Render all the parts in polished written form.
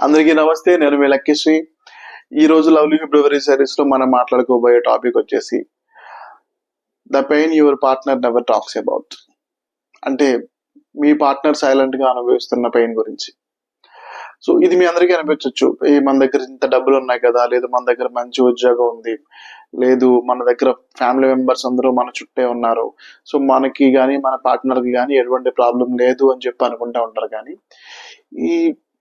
అందరికీ నమస్తే. నేను మీ లక్కీశ్రీ. ఈ రోజు లవ్లీ ఫిబ్రవరి సిరీస్ లో మనం మాట్లాడుకోబోయే టాపిక్ వచ్చేసి the pain your partner never talks about. అంటే మీ పార్ట్నర్ సైలెంట్ గా అనుభవిస్తున్న పెయిన్ గురించి. సో ఇది మీ అందరికీ అనిపించవచ్చు, మన దగ్గర ఇంత డబ్బులు ఉన్నాయి కదా, లేదు మన దగ్గర మంచి ఉద్యోగం ఉంది, లేదు మన దగ్గర ఫ్యామిలీ మెంబర్స్ అందరూ మన చుట్టే ఉన్నారు, సో మనకి కానీ మన పార్ట్నర్ కి కానీ ఎటువంటి ప్రాబ్లం లేదు అని చెప్పి అనుకుంటా ఉంటారు. కానీ ఈ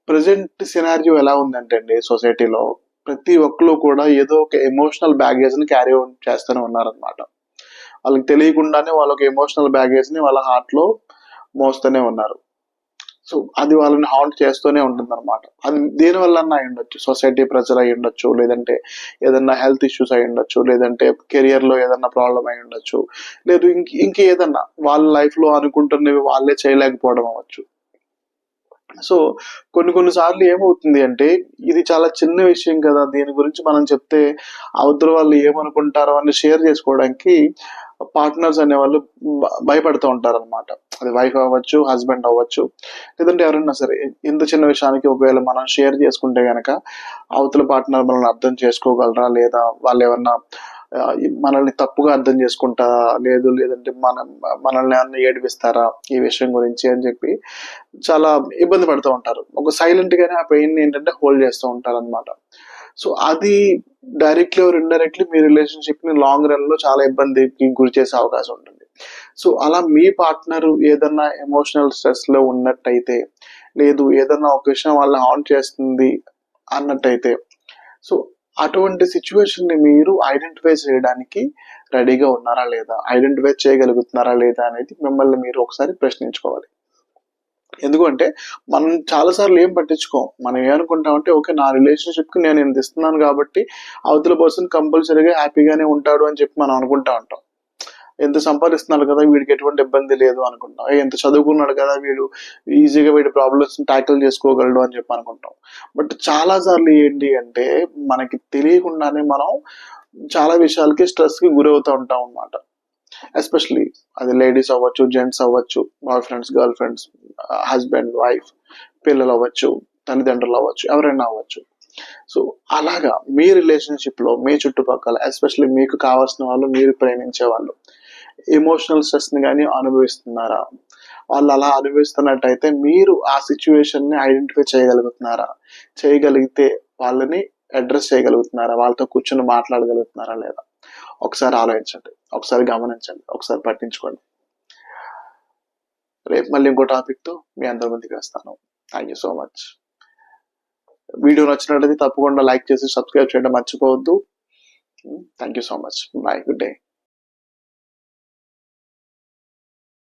ప్రజెంట్ సినారియో ఎలా ఉందంటే అండి, సొసైటీలో ప్రతి ఒక్కరు కూడా ఏదో ఒక ఎమోషనల్ బ్యాగేజ్ ని క్యారీ అవుట్ చేస్తూనే ఉన్నారనమాట. వాళ్ళకి తెలియకుండానే వాళ్ళకి ఎమోషనల్ బ్యాగేజ్ ని వాళ్ళ హార్ట్ లో మోస్తూనే ఉన్నారు. సో అది వాళ్ళని హాంట్ చేస్తూనే ఉంటుంది అనమాట. అది దేని వల్ల అయి ఉండొచ్చు, సొసైటీ ప్రెషర్ అయి ఉండొచ్చు, లేదంటే ఏదన్నా హెల్త్ ఇష్యూస్ అయి ఉండొచ్చు, లేదంటే కెరియర్ లో ఏదన్నా ప్రాబ్లం అయి ఉండొచ్చు, లేదు ఇంకేదన్నా వాళ్ళ లైఫ్ లో అనుకుంటున్నవి వాళ్ళే చేయలేకపోవడం అవ్వచ్చు. సో కొన్ని సార్లు ఏమవుతుంది అంటే, ఇది చాలా చిన్న విషయం కదా, దీని గురించి మనం చెప్తే అవతల వాళ్ళు ఏమనుకుంటారో అని షేర్ చేసుకోవడానికి పార్ట్నర్స్ అనేవాళ్ళు భయపడుతూ ఉంటారు అనమాట. అది వైఫ్ అవ్వచ్చు, హస్బెండ్ అవ్వచ్చు, లేదంటే ఎవరైనా సరే. ఇంత చిన్న విషయానికి ఒకవేళ మనం షేర్ చేసుకుంటే గనక అవతల పార్ట్నర్ మనల్ని అర్థం చేసుకోగలరా, లేదా వాళ్ళు ఏమన్నా మనల్ని తప్పుగా అర్థం చేసుకుంటారా, లేదంటే మనల్ని అన్న ఏడిపిస్తారా ఈ విషయం గురించి అని చెప్పి చాలా ఇబ్బంది పడుతూ ఉంటారు. ఒక సైలెంట్ గానే ఆ పెయిన్ ఏంటంటే హోల్డ్ చేస్తూ ఉంటారు అనమాట. సో అది directly or indirectly me relationship ని లాంగ్ రన్ లో చాలా ఇబ్బందికి గురి చేసే అవకాశం ఉంటుంది. సో అలా మీ పార్ట్నర్ ఏదన్నా ఎమోషనల్ స్ట్రెస్ లో ఉన్నట్టయితే, లేదు ఏదన్నా ఒక విషయం వాళ్ళని హాంట్ చేస్తుంది అన్నట్టయితే, సో అటువంటి సిచ్యువేషన్ ని మీరు ఐడెంటిఫై చేయడానికి రెడీగా ఉన్నారా లేదా, ఐడెంటిఫై చేయగలుగుతున్నారా లేదా అనేది మిమ్మల్ని మీరు ఒకసారి ప్రశ్నించుకోవాలి. ఎందుకంటే మనం చాలాసార్లు ఏం పట్టించుకోం. మనం ఏమనుకుంటామంటే, ఓకే నా రిలేషన్షిప్ కి నేను ఇంత ఇస్తున్నాను కాబట్టి అవతల పర్సన్ కంపల్సరీగా హ్యాపీగానే ఉంటాడు అని చెప్పి మనం అనుకుంటా ఉంటాం. ఎంత సంపాదిస్తున్నాడు కదా, వీడికి ఎటువంటి ఇబ్బంది లేదు అనుకుంటాం. ఎంత చదువుకున్నాడు కదా, వీడు ఈజీగా వీడి ప్రాబ్లమ్స్ ట్యాకిల్ చేసుకోగలడు అని చెప్పి అనుకుంటాం. బట్ చాలా సార్లు ఏంటి అంటే, మనకి తెలియకుండానే మనం చాలా విషయాలకి స్ట్రెస్ కి గురవుతూ ఉంటాం అన్నమాట. ఎస్పెషలీ అది లేడీస్ అవ్వచ్చు, జెంట్స్ అవ్వచ్చు, boy friends, girl friends, husband, wife, పిల్లలు అవ్వచ్చు, తల్లిదండ్రులు అవ్వచ్చు, ఎవరైనా అవ్వచ్చు. సో అలాగా మీ రిలేషన్షిప్ లో మీ చుట్టుపక్కల ఎస్పెషల్లీ మీకు కావాల్సిన వాళ్ళు, మీరు ప్రేమించే వాళ్ళు ఎమోషనల్ స్ట్రెస్ ని కానీ అనుభవిస్తున్నారా? వాళ్ళు అలా అనుభవిస్తున్నట్టయితే మీరు ఆ సిచ్యువేషన్ ని ఐడెంటిఫై చేయగలుగుతున్నారా? చేయగలిగితే వాళ్ళని అడ్రస్ చేయగలుగుతున్నారా? వాళ్ళతో కూర్చొని మాట్లాడగలుగుతున్నారా లేదా? ఒకసారి ఆలోచించండి, ఒకసారి గమనించండి, ఒకసారి పట్టించుకోండి. రేపు మళ్ళీ ఇంకో టాపిక్ తో మీ అందరి ముందుకు వస్తాను. Thank you so much. Video నచ్చినట్లయితే తప్పకుండా లైక్ చేసి సబ్స్క్రైబ్ చేయడం మర్చిపోవద్దు. Thank you so much. Bye, good day.